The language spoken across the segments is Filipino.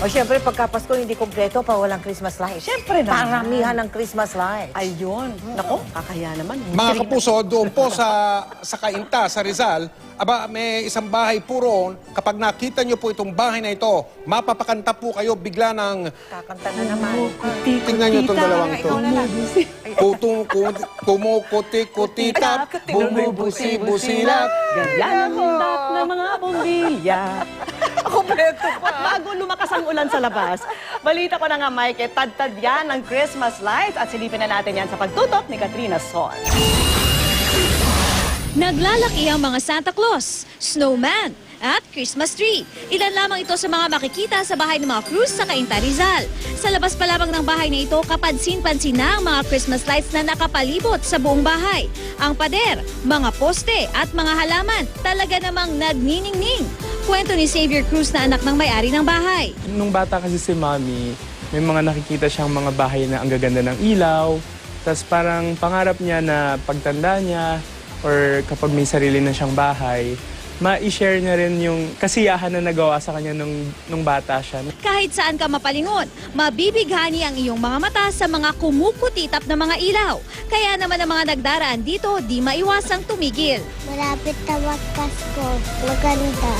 O syempre, pagka Pasko hindi kompleto pa walang Christmas lights. Syempre naman. Paramihan ng Christmas lights. Ayun. Nako, kakaya naman. Mga kapuso, doon po sa Cainta, sa Rizal, aba, may isang bahay po roon. Kapag nakita nyo po itong bahay na ito, mapapakanta po kayo bigla ng... Kakanta na naman. Tingnan nyo itong dalawang ito. Kumukuti-kutitap, bumubusi-busilap. Ganyan ang hindap ng mga bombilya. Kompleto pa. At bago lumakas ang ulan sa labas, balita ko na nga, Mike, tad-tad yan ng Christmas lights at silipin na natin yan sa pagtutok ni Katrina Son. Naglalaki ang mga Santa Claus, snowman, at Christmas tree. Ilan lamang ito sa mga makikita sa bahay ng mga Cruz sa Cainta, Rizal. Sa labas pa lamang ng bahay na ito, kapansin-pansin na ang mga Christmas lights na nakapalibot sa buong bahay. Ang pader, mga poste at mga halaman talaga namang nagniningning. Kwento ni Xavier Cruz na anak ng may-ari ng bahay. Nung bata kasi si Mami, may mga nakikita siyang mga bahay na ang gaganda ng ilaw. Tapos parang pangarap niya na pagtanda niya or kapag may sarili na siyang bahay, ma-share niya rin yung kasiyahan na nagawa sa kanya nung bata siya. Kahit saan ka mapalingon, mabibighani ang iyong mga mata sa mga kumukutitap na mga ilaw. Kaya naman ang mga nagdaraan dito, di maiwasang tumigil. Malapit na magpasko. Maganda.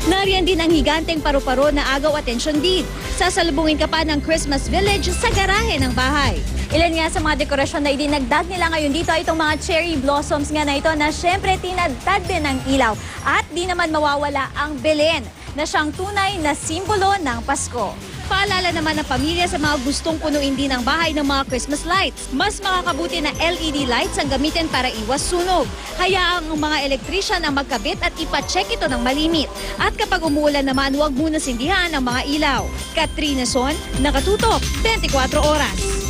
Nariyan din ang higanteng paru-paro na agaw atensyon din. Sasalubungin ka pa ng Christmas Village sa garahe ng bahay. Ilan nga sa mga dekorasyon na idinagdag nila ngayon dito ay itong mga cherry blossoms nga na ito na syempre tinadtad din ng ilaw. At di naman mawawala ang Belen na siyang tunay na simbolo ng Pasko. Paalala naman ng pamilya sa mga gustong punuin din ang bahay ng mga Christmas lights. Mas makakabuti na LED lights ang gamitin para iwas sunog. Hayaang ang mga elektrisyan ang magkabit at ipacheck ito ng malimit. At kapag umuulan naman, huwag muna sindihan ang mga ilaw. Katrina Son, Nakatutok, 24 Oras.